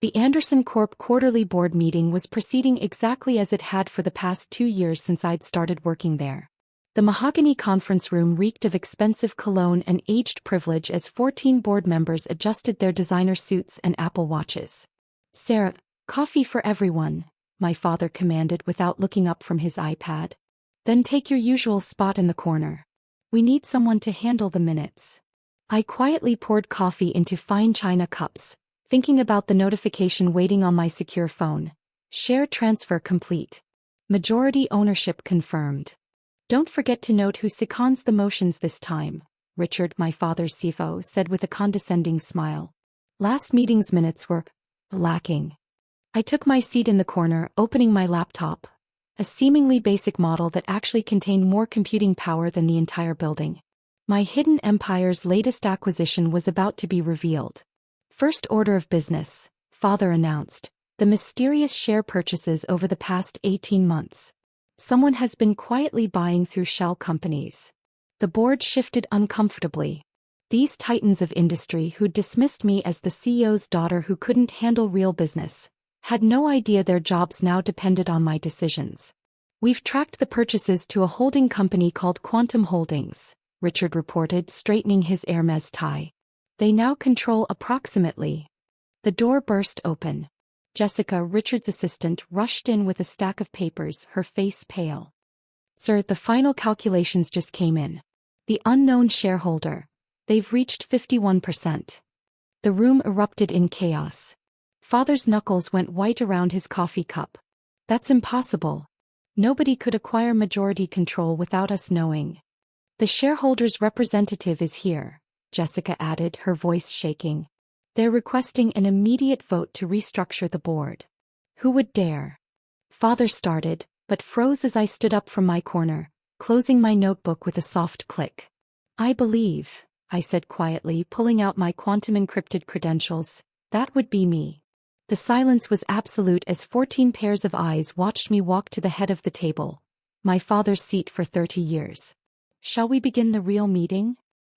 The Anderson Corp quarterly board meeting was proceeding exactly as it had for the past 2 years since I'd started working there. The mahogany conference room reeked of expensive cologne and aged privilege as 14 board members adjusted their designer suits and Apple Watches. "Sarah, coffee for everyone," my father commanded without looking up from his iPad. "Then take your usual spot in the corner. We need someone to handle the minutes." I quietly poured coffee into fine china cups, thinking about the notification waiting on my secure phone. Share transfer complete. Majority ownership confirmed. "Don't forget to note who seconds the motions this time," Richard, my father's CFO, said with a condescending smile. Last meeting's minutes were lacking. I took my seat in the corner, opening my laptop, a seemingly basic model that actually contained more computing power than the entire building. My hidden empire's latest acquisition was about to be revealed. First order of business, Father announced, the mysterious share purchases over the past 18 months. Someone has been quietly buying through shell companies. The board shifted uncomfortably. These titans of industry who'd dismissed me as the CEO's daughter who couldn't handle real business had no idea their jobs now depended on my decisions. "We've tracked the purchases to a holding company called Quantum Holdings," Richard reported, straightening his Hermes tie. "They now control approximately." The door burst open. Jessica, Richard's assistant, rushed in with a stack of papers, her face pale. "Sir, the final calculations just came in. The unknown shareholder. They've reached 51%. The room erupted in chaos. Father's knuckles went white around his coffee cup. "That's impossible. Nobody could acquire majority control without us knowing." "The shareholders' representative is here," Jessica added, her voice shaking. "They're requesting an immediate vote to restructure the board." "Who would dare?" Father started, but froze as I stood up from my corner, closing my notebook with a soft click. "I believe," I said quietly, pulling out my quantum-encrypted credentials, "that would be me." The silence was absolute as 14 pairs of eyes watched me walk to the head of the table, my father's seat for 30 years. "Shall we begin the real meeting?"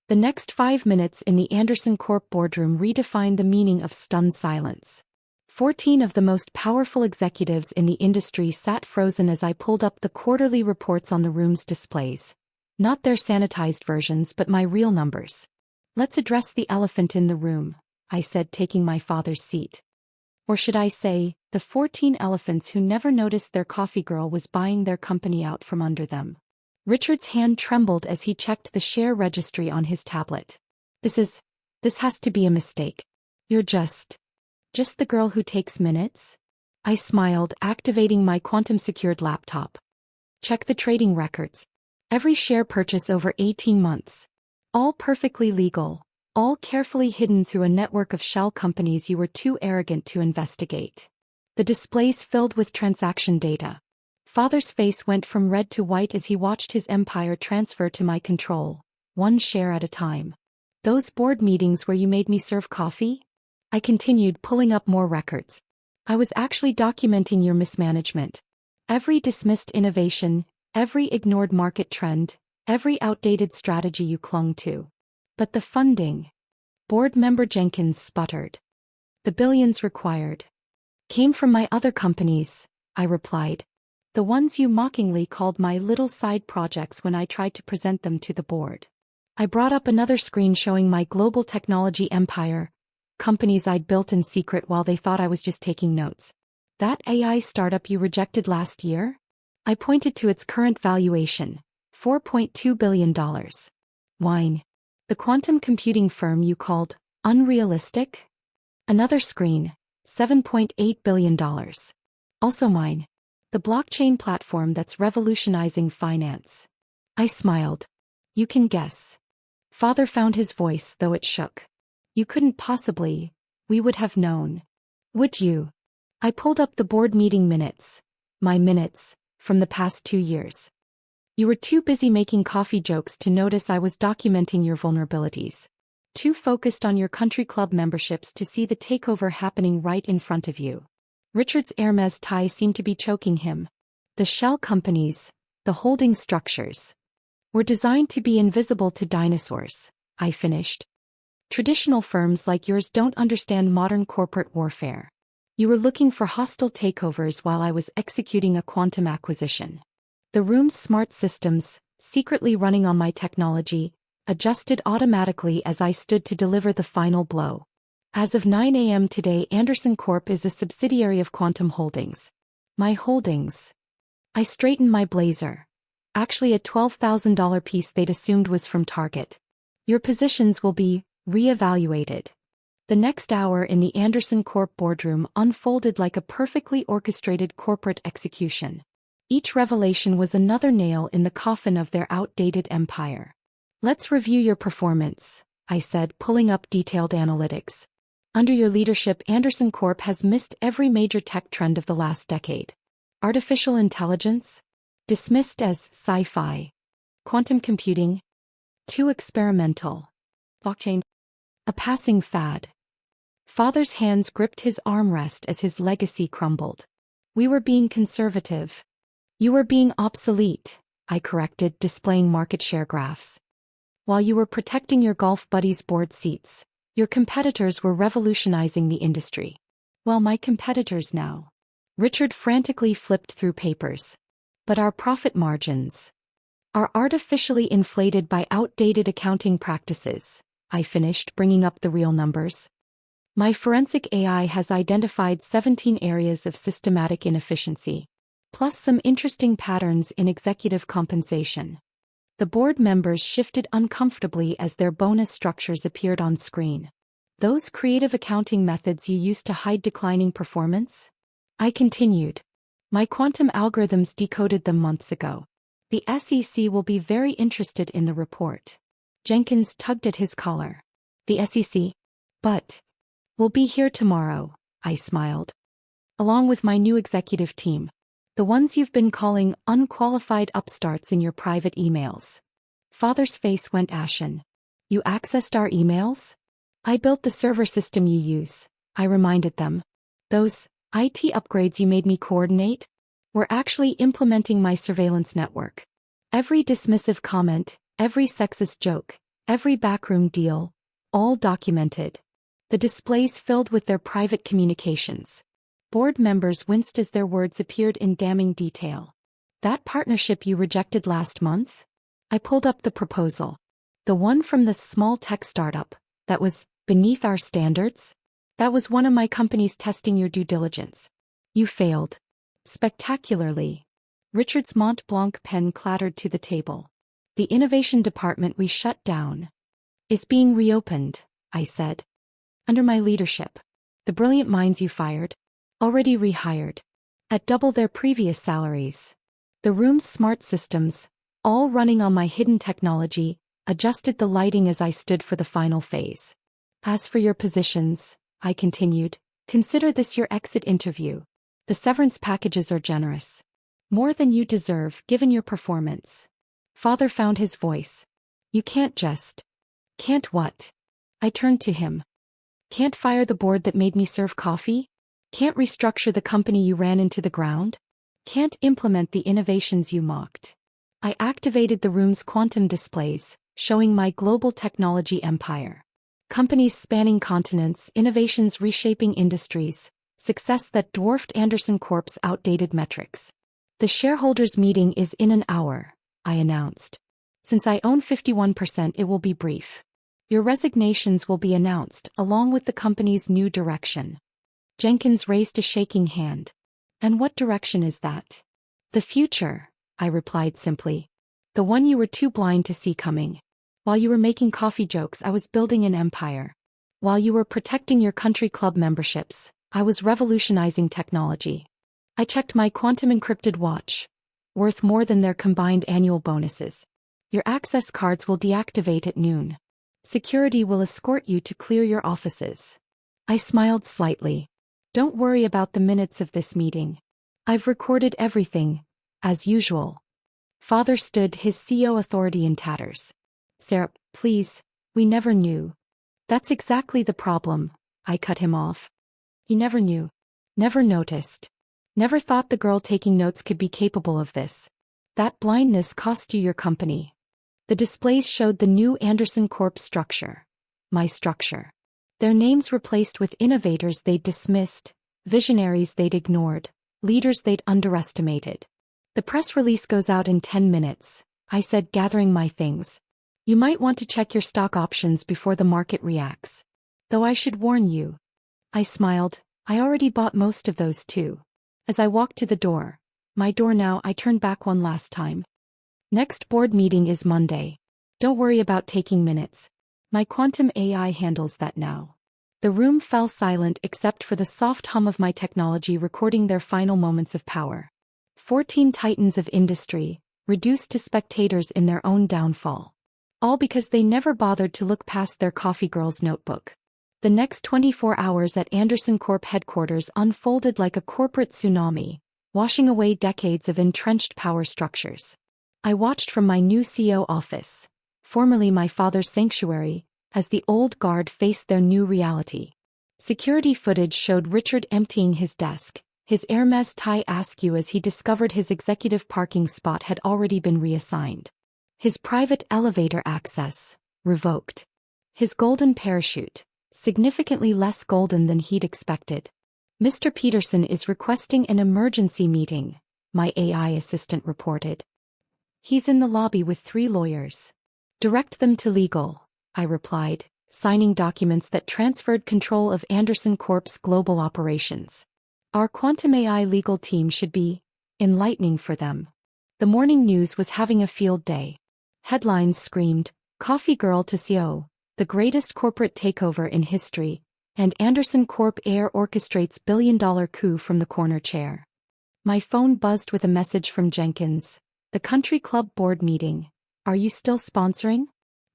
The next 5 minutes in the Anderson Corp boardroom redefined the meaning of stunned silence. 14 of the most powerful executives in the industry sat frozen as I pulled up the quarterly reports on the room's displays. Not their sanitized versions but my real numbers. "Let's address the elephant in the room," I said, taking my father's seat. Or should I say, the 14 elephants who never noticed their coffee girl was buying their company out from under them. Richard's hand trembled as he checked the share registry on his tablet. This has to be a mistake. You're just the girl who takes minutes?" I smiled, activating my quantum-secured laptop. "Check the trading records. Every share purchase over 18 months. All perfectly legal, all carefully hidden through a network of shell companies you were too arrogant to investigate." The displays filled with transaction data. Father's face went from red to white as he watched his empire transfer to my control, one share at a time. "Those board meetings where you made me serve coffee?" I continued, pulling up more records. "I was actually documenting your mismanagement. Every dismissed innovation, every ignored market trend, every outdated strategy you clung to. But the funding," board member Jenkins sputtered. "The billions required came from my other companies," I replied. "The ones you mockingly called my little side projects when I tried to present them to the board." I brought up another screen showing my global technology empire, companies I'd built in secret while they thought I was just taking notes. "That AI startup you rejected last year?" I pointed to its current valuation, $4.2 billion. "Wine. The quantum computing firm you called unrealistic?" Another screen, $7.8 billion. "Also mine. The blockchain platform that's revolutionizing finance." I smiled. "You can guess." Father found his voice, though it shook. "You couldn't possibly. We would have known." "Would you?" I pulled up the board meeting minutes. My minutes, from the past 2 years. "You were too busy making coffee jokes to notice I was documenting your vulnerabilities. Too focused on your country club memberships to see the takeover happening right in front of you." Richard's Hermes tie seemed to be choking him. "The shell companies, the holding structures, were designed to be invisible to dinosaurs," I finished. "Traditional firms like yours don't understand modern corporate warfare. You were looking for hostile takeovers while I was executing a quantum acquisition. The room's smart systems, secretly running on my technology, adjusted automatically as I stood to deliver the final blow. As of 9 a.m. today, Anderson Corp is a subsidiary of Quantum Holdings. My holdings. I straightened my blazer. Actually a $12,000 piece they'd assumed was from Target. Your positions will be re-evaluated. The next hour in the Anderson Corp boardroom unfolded like a perfectly orchestrated corporate execution. Each revelation was another nail in the coffin of their outdated empire. Let's review your performance, I said, pulling up detailed analytics. Under your leadership, Anderson Corp has missed every major tech trend of the last decade. Artificial intelligence? Dismissed as sci-fi. Quantum computing? Too experimental. Blockchain? A passing fad. Father's hands gripped his armrest as his legacy crumbled. We were being conservative. You were being obsolete, I corrected, displaying market share graphs. While you were protecting your golf buddies' board seats, your competitors were revolutionizing the industry. Well, my competitors now. Richard frantically flipped through papers. But our profit margins are artificially inflated by outdated accounting practices, I finished, bringing up the real numbers. My forensic AI has identified 17 areas of systematic inefficiency, plus some interesting patterns in executive compensation. The board members shifted uncomfortably as their bonus structures appeared on screen. Those creative accounting methods you used to hide declining performance? I continued. My quantum algorithms decoded them months ago. The SEC will be very interested in the report. Jenkins tugged at his collar. The SEC? But we'll be here tomorrow, I smiled. Along with my new executive team. The ones you've been calling unqualified upstarts in your private emails. Father's face went ashen. You accessed our emails? I built the server system you use, I reminded them. Those IT upgrades you made me coordinate? We're actually implementing my surveillance network. Every dismissive comment, every sexist joke, every backroom deal, all documented. The displays filled with their private communications. Board members winced as their words appeared in damning detail. That partnership you rejected last month? I pulled up the proposal. The one from the small tech startup that was beneath our standards? That was one of my companies testing your due diligence. You failed. Spectacularly. Richard's Mont Blanc pen clattered to the table. The innovation department we shut down is being reopened, I said. Under my leadership. The brilliant minds you fired, already rehired. At double their previous salaries. The room's smart systems, all running on my hidden technology, adjusted the lighting as I stood for the final phase. As for your positions, I continued, consider this your exit interview. The severance packages are generous. More than you deserve, given your performance. Father found his voice. You can't just. Can't what? I turned to him. Can't fire the board that made me serve coffee? Can't restructure the company you ran into the ground? Can't implement the innovations you mocked? I activated the room's quantum displays, showing my global technology empire. Companies spanning continents, innovations reshaping industries, success that dwarfed Anderson Corp's outdated metrics. The shareholders' meeting is in an hour, I announced. Since I own 51%, it will be brief. Your resignations will be announced, along with the company's new direction. Jenkins raised a shaking hand. And what direction is that? The future, I replied simply. The one you were too blind to see coming. While you were making coffee jokes, I was building an empire. While you were protecting your country club memberships, I was revolutionizing technology. I checked my quantum encrypted watch. Worth more than their combined annual bonuses. Your access cards will deactivate at noon. Security will escort you to clear your offices. I smiled slightly. Don't worry about the minutes of this meeting. I've recorded everything, as usual. Father stood, his CEO authority in tatters. Sarah, please, we never knew. That's exactly the problem, I cut him off. You never knew. Never noticed. Never thought the girl taking notes could be capable of this. That blindness cost you your company. The displays showed the new Anderson Corp structure. My structure. Their names replaced with innovators they dismissed, visionaries they'd ignored, leaders they'd underestimated. The press release goes out in 10 minutes, I said, gathering my things. You might want to check your stock options before the market reacts. Though I should warn you. I smiled, I already bought most of those too. As I walked to the door, my door now, I turned back one last time. Next board meeting is Monday. Don't worry about taking minutes. My quantum AI handles that now. The room fell silent except for the soft hum of my technology recording their final moments of power. 14 titans of industry, reduced to spectators in their own downfall. All because they never bothered to look past their coffee girl's notebook. The next 24 hours at Anderson Corp headquarters unfolded like a corporate tsunami, washing away decades of entrenched power structures. I watched from my new CEO office, formerly my father's sanctuary, as the old guard faced their new reality. Security footage showed Richard emptying his desk, his Hermes tie askew as he discovered his executive parking spot had already been reassigned. His private elevator access, revoked. His golden parachute, significantly less golden than he'd expected. Mr. Peterson is requesting an emergency meeting, my AI assistant reported. He's in the lobby with 3 lawyers. Direct them to legal, I replied, signing documents that transferred control of Anderson Corp's global operations. Our quantum AI legal team should be enlightening for them. The morning news was having a field day. Headlines screamed, Coffee Girl to CEO, the greatest corporate takeover in history, and Anderson Corp heir orchestrates billion-dollar coup from the corner chair. My phone buzzed with a message from Jenkins. The country club board meeting. Are you still sponsoring?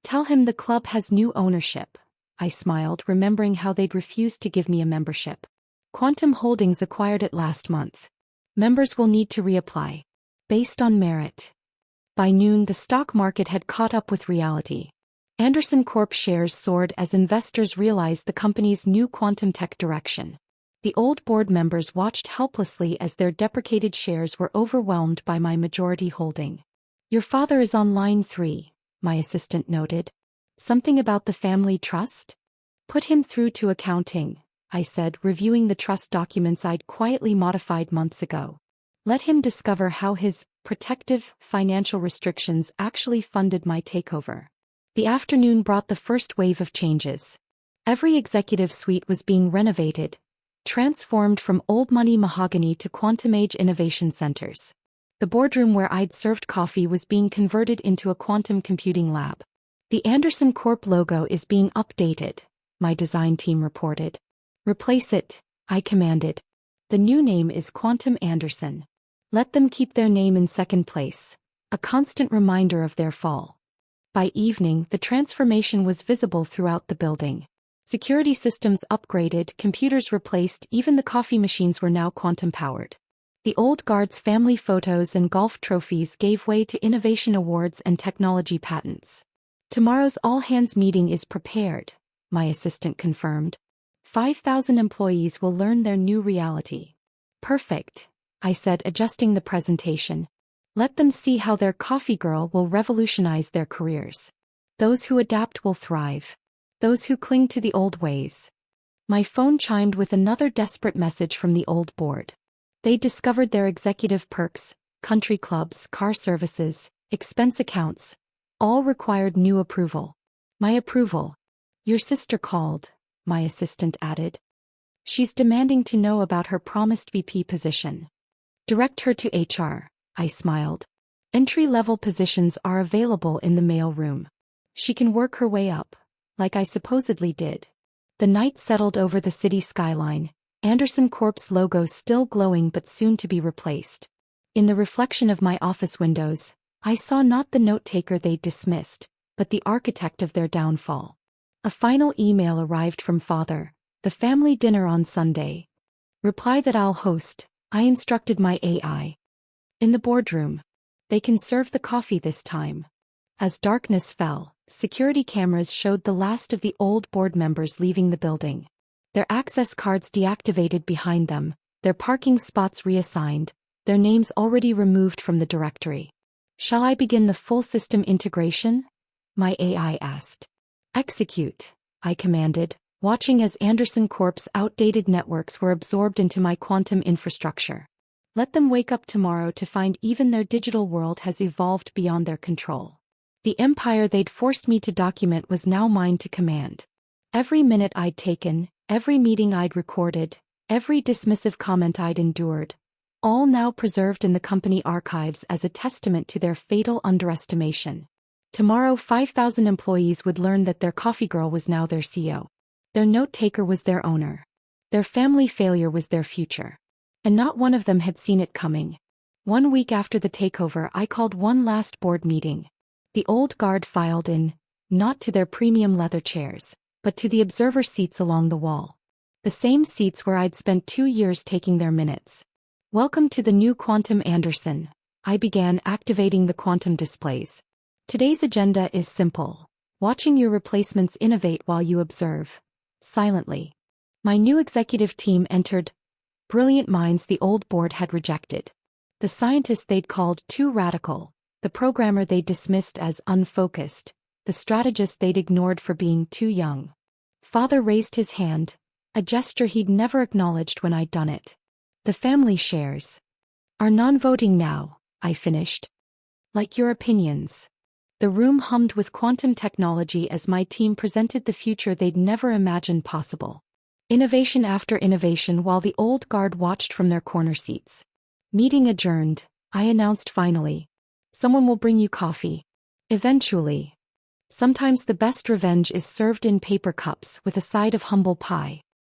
Tell him the club has new ownership. I smiled, remembering how they'd refused to give me a membership. Quantum Holdings acquired it last month. Members will need to reapply. Based on merit. By noon, the stock market had caught up with reality. Anderson Corp shares soared as investors realized the company's new quantum tech direction. The old board members watched helplessly as their deprecated shares were overwhelmed by my majority holding. Your father is on line 3, my assistant noted. Something about the family trust? Put him through to accounting, I said, reviewing the trust documents I'd quietly modified months ago. Let him discover how his protective financial restrictions actually funded my takeover. The afternoon brought the first wave of changes. Every executive suite was being renovated, transformed from old money mahogany to quantum age innovation centers. The boardroom where I'd served coffee was being converted into a quantum computing lab. The Anderson Corp logo is being updated, my design team reported. Replace it, I commanded. The new name is Quantum Anderson. Let them keep their name in second place, a constant reminder of their fall. By evening, the transformation was visible throughout the building. Security systems upgraded, computers replaced, even the coffee machines were now quantum-powered. The old guard's family photos and golf trophies gave way to innovation awards and technology patents. Tomorrow's all-hands meeting is prepared, my assistant confirmed. 5,000 employees will learn their new reality. Perfect, I said, adjusting the presentation. Let them see how their coffee girl will revolutionize their careers. Those who adapt will thrive. Those who cling to the old ways. My phone chimed with another desperate message from the old board. They discovered their executive perks, country clubs, car services, expense accounts, all required new approval. My approval. Your sister called, my assistant added. She's demanding to know about her promised VP position. Direct her to HR, I smiled. Entry-level positions are available in the mail room. She can work her way up, like I supposedly did. The night settled over the city skyline, Anderson Corp's logo still glowing but soon to be replaced. In the reflection of my office windows, I saw not the note-taker they'd dismissed, but the architect of their downfall. A final email arrived from Father, the family dinner on Sunday. Reply that I'll host, I instructed my AI. In the boardroom. They can serve the coffee this time. As darkness fell, security cameras showed the last of the old board members leaving the building. Their access cards deactivated behind them, their parking spots reassigned, their names already removed from the directory. Shall I begin the full system integration? My AI asked. Execute, I commanded, watching as Anderson Corp's outdated networks were absorbed into my quantum infrastructure. Let them wake up tomorrow to find even their digital world has evolved beyond their control. The empire they'd forced me to document was now mine to command. Every minute I'd taken, every meeting I'd recorded, every dismissive comment I'd endured, all now preserved in the company archives as a testament to their fatal underestimation. Tomorrow 5,000 employees would learn that their coffee girl was now their CEO. Their note-taker was their owner. Their family failure was their future. And not one of them had seen it coming. 1 week after the takeover, I called one last board meeting. The old guard filed in, not to their premium leather chairs, but to the observer seats along the wall. The same seats where I'd spent 2 years taking their minutes. Welcome to the new Quantum Anderson. I began activating the quantum displays. Today's agenda is simple. Watching your replacements innovate while you observe. Silently. My new executive team entered. Brilliant minds the old board had rejected. The scientist they'd called too radical. The programmer they dismissed as unfocused. The strategist they'd ignored for being too young. Father raised his hand, a gesture he'd never acknowledged when I'd done it. The family shares are non-voting now, I finished. Like your opinions. The room hummed with quantum technology as my team presented the future they'd never imagined possible. Innovation after innovation while the old guard watched from their corner seats. Meeting adjourned, I announced finally. Someone will bring you coffee. Eventually. Sometimes the best revenge is served in paper cups with a side of humble pie.